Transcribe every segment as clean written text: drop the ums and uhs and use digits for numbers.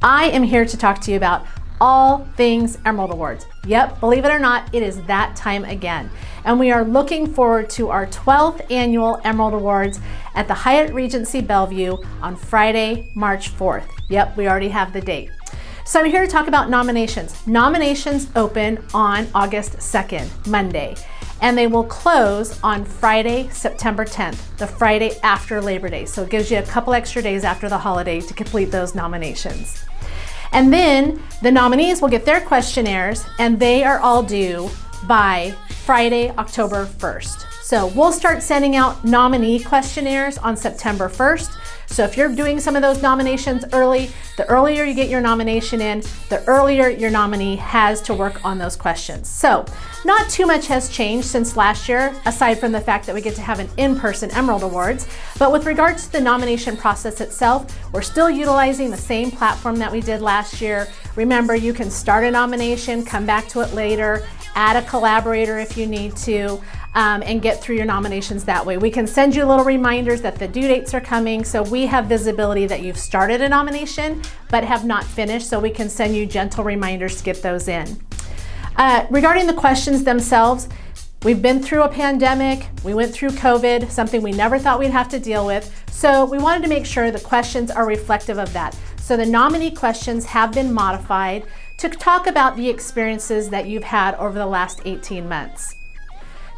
I am here to talk to you about all things Emerald Awards. Yep, believe it or not, it is that time again. And we are looking forward to our 12th annual Emerald Awards at the Hyatt Regency Bellevue on Friday, March 4th. Yep, we already have the date. So I'm here to talk about nominations. Nominations open on August 2nd, Monday, and they will close on Friday, September 10th, the Friday after Labor Day. So it gives you a couple extra days after the holiday to complete those nominations. And then the nominees will get their questionnaires, and they are all due by Friday, October 1st. So we'll start sending out nominee questionnaires on September 1st. So if you're doing some of those nominations early, the earlier you get your nomination in, the earlier your nominee has to work on those questions. So not too much has changed since last year, aside from the fact that we get to have an in-person Emerald Awards. But with regards to the nomination process itself, we're still utilizing the same platform that we did last year. Remember, you can start a nomination, come back to it later, add a collaborator if you need to, and get through your nominations that way. We can send you little reminders that the due dates are coming, so we have visibility that you've started a nomination but have not finished, so we can send you gentle reminders to get those in. Regarding the questions themselves, we've been through a pandemic, we went through COVID, something we never thought we'd have to deal with, so we wanted to make sure the questions are reflective of that. So the nominee questions have been modified to talk about the experiences that you've had over the last 18 months.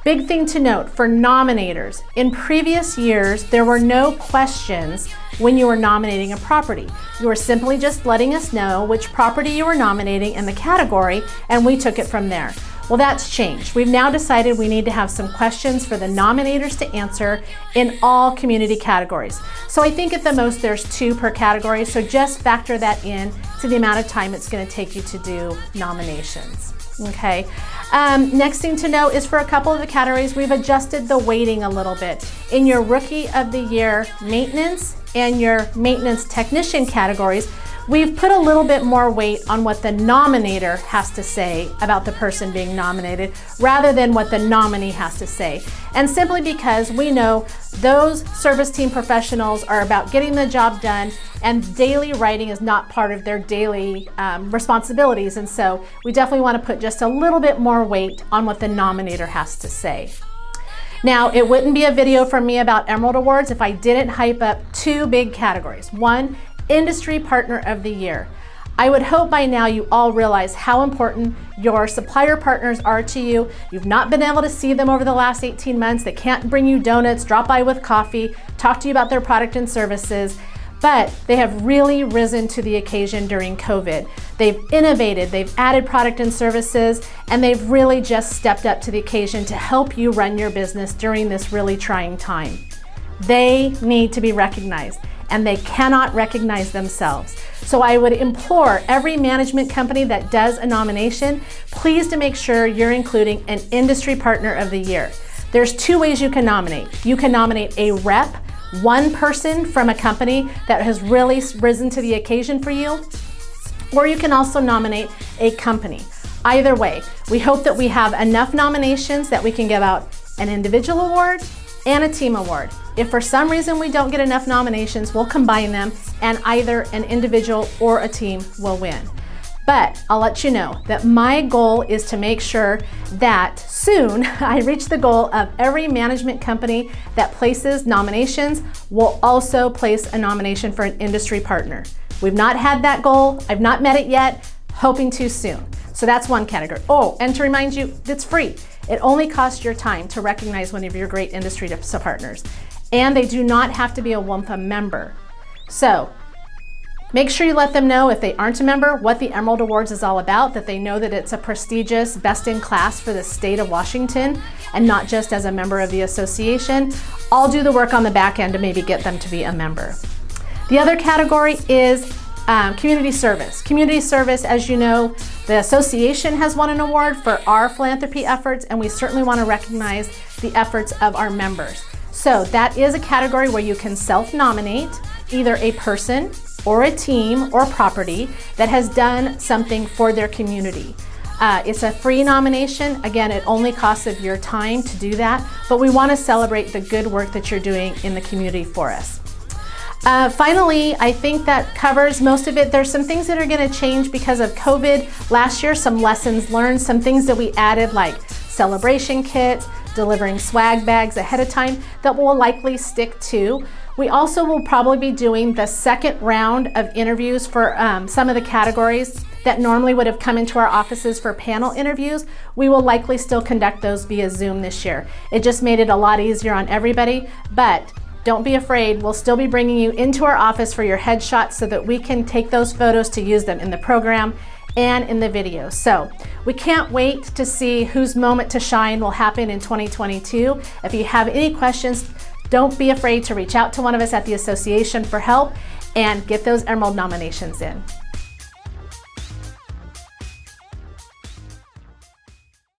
Big thing to note for nominators, in previous years, there were no questions when you were nominating a property. You were simply just letting us know which property you were nominating and the category, and we took it from there. Well, that's changed. We've now decided we need to have some questions for the nominators to answer in all community categories. So I think at the most there's 2 per category, so just factor that in to the amount of time it's going to take you to do nominations. Okay. Next thing to know is for a couple of the categories, we've adjusted the weighting a little bit. In your Rookie of the Year maintenance and your maintenance technician categories, we've put a little bit more weight on what the nominator has to say about the person being nominated rather than what the nominee has to say. And simply because we know those service team professionals are about getting the job done, and daily writing is not part of their daily responsibilities. And so we definitely want to put just a little bit more weight on what the nominator has to say. Now, it wouldn't be a video from me about Emerald Awards if I didn't hype up 2 big categories. One, Industry Partner of the Year. I would hope by now you all realize how important your supplier partners are to you. You've not been able to see them over the last 18 months. They can't bring you donuts, drop by with coffee, talk to you about their product and services, but they have really risen to the occasion during COVID. They've innovated, they've added product and services, and they've really just stepped up to the occasion to help you run your business during this really trying time. They need to be recognized, and they cannot recognize themselves. So I would implore every management company that does a nomination, please to make sure you're including an Industry Partner of the Year. There's 2 ways you can nominate. You can nominate a rep, one person from a company that has really risen to the occasion for you, or you can also nominate a company. Either way, we hope that we have enough nominations that we can give out an individual award and a team award. If for some reason we don't get enough nominations, we'll combine them and either an individual or a team will win. But I'll let you know that my goal is to make sure that soon I reach the goal of every management company that places nominations will also place a nomination for an industry partner. We've not had that goal. I've not met it yet, hoping to soon. So that's one category. Oh, and to remind you, it's free. It only costs your time to recognize one of your great industry partners. And they do not have to be a WMFHA member. So make sure you let them know, if they aren't a member, what the Emerald Awards is all about, that they know that it's a prestigious, best in class for the state of Washington and not just as a member of the association. I'll do the work on the back end to maybe get them to be a member. The other category is community service. Community service, as you know, the association has won an award for our philanthropy efforts, and we certainly want to recognize the efforts of our members. So that is a category where you can self-nominate either a person or a team or property that has done something for their community. It's a free nomination. Again, it only costs of your time to do that, but we want to celebrate the good work that you're doing in the community for us. Finally, I think that covers most of it. There's some things that are going to change because of COVID last year, some lessons learned, some things that we added like celebration kits, delivering swag bags ahead of time that we'll likely stick to. We also will probably be doing the second round of interviews for some of the categories that normally would have come into our offices for panel interviews. We will likely still conduct those via Zoom this year. It just made it a lot easier on everybody, but don't be afraid. We'll still be bringing you into our office for your headshots so that we can take those photos to use them in the program and in the video. So we can't wait to see whose moment to shine will happen in 2022. If you have any questions, don't be afraid to reach out to one of us at the association for help and get those Emerald nominations in.